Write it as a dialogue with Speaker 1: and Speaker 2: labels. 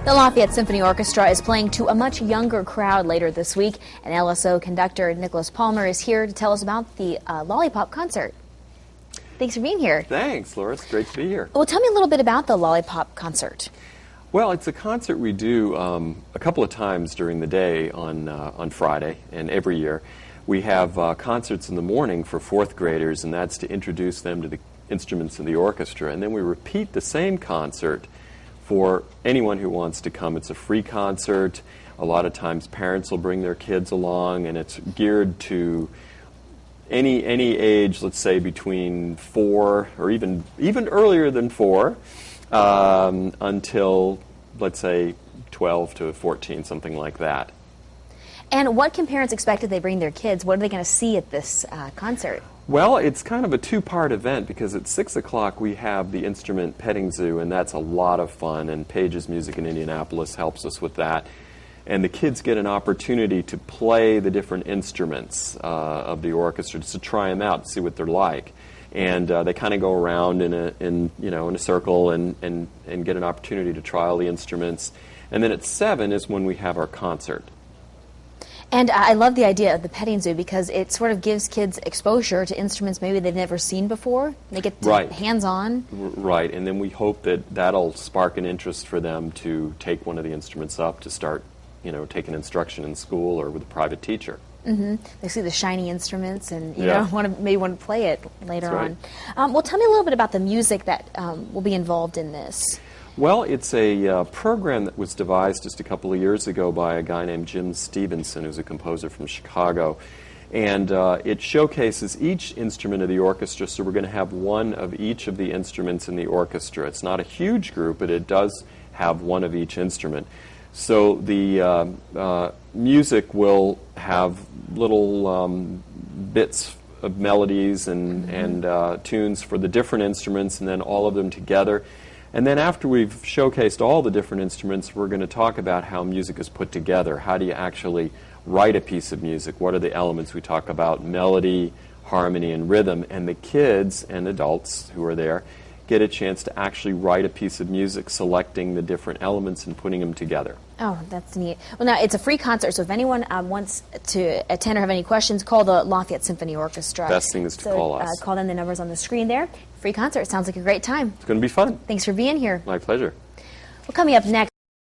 Speaker 1: The Lafayette Symphony Orchestra is playing to a much younger crowd later this week, and LSO conductor Nicholas Palmer is here to tell us about the Lollipop Concert. Thanks for being here.
Speaker 2: Thanks, Laura. It's great to be here.
Speaker 1: Well, tell me a little bit about the Lollipop Concert.
Speaker 2: Well, it's a concert we do a couple of times during the day on Friday, and every year. We have concerts in the morning for fourth graders, and that's to introduce them to the instruments of the orchestra. And then we repeat the same concert for anyone who wants to come. It's a free concert. A lot of times parents will bring their kids along, and it's geared to any age, let's say between 4 or even earlier than 4 until, let's say, 12 to 14, something like that.
Speaker 1: And what can parents expect if they bring their kids? What are they going to see at this concert?
Speaker 2: Well, it's kind of a two-part event because at 6 o'clock we have the instrument petting zoo, and that's a lot of fun, and Page's Music in Indianapolis helps us with that. And the kids get an opportunity to play the different instruments of the orchestra, just to try them out, see what they're like. And they kind of go around in a circle and get an opportunity to try all the instruments. And then at 7 is when we have our concert.
Speaker 1: And I love the idea of the petting zoo because it sort of gives kids exposure to instruments maybe they've never seen before. They get hands-on.
Speaker 2: Right, and then we hope that that'll spark an interest for them to take one of the instruments up to start, taking instruction in school or with a private teacher.
Speaker 1: Mm-hmm. They see the shiny instruments and maybe want to play it later
Speaker 2: That's right.
Speaker 1: on. Well, tell me a little bit about the music that will be involved in this.
Speaker 2: Well, it's a program that was devised just a couple of years ago by a guy named Jim Stevenson, who's a composer from Chicago. And it showcases each instrument of the orchestra, so we're going to have one of each of the instruments in the orchestra. It's not a huge group, but it does have one of each instrument. So the music will have little bits of melodies and tunes for the different instruments, and then all of them together. And then after we've showcased all the different instruments, we're going to talk about how music is put together. How do you actually write a piece of music? What are the elements? We talk about melody, harmony, and rhythm. And the kids and adults who are there get a chance to actually write a piece of music, selecting the different elements and putting them together.
Speaker 1: Oh, that's neat. Well, now, it's a free concert, so if anyone wants to attend or have any questions, call the Lafayette Symphony Orchestra.
Speaker 2: Best thing is to call us.
Speaker 1: Call them, the numbers on the screen there. Free concert. Sounds like a great time.
Speaker 2: It's going to be fun.
Speaker 1: Thanks for being here.
Speaker 2: My pleasure.
Speaker 1: Well, coming up next.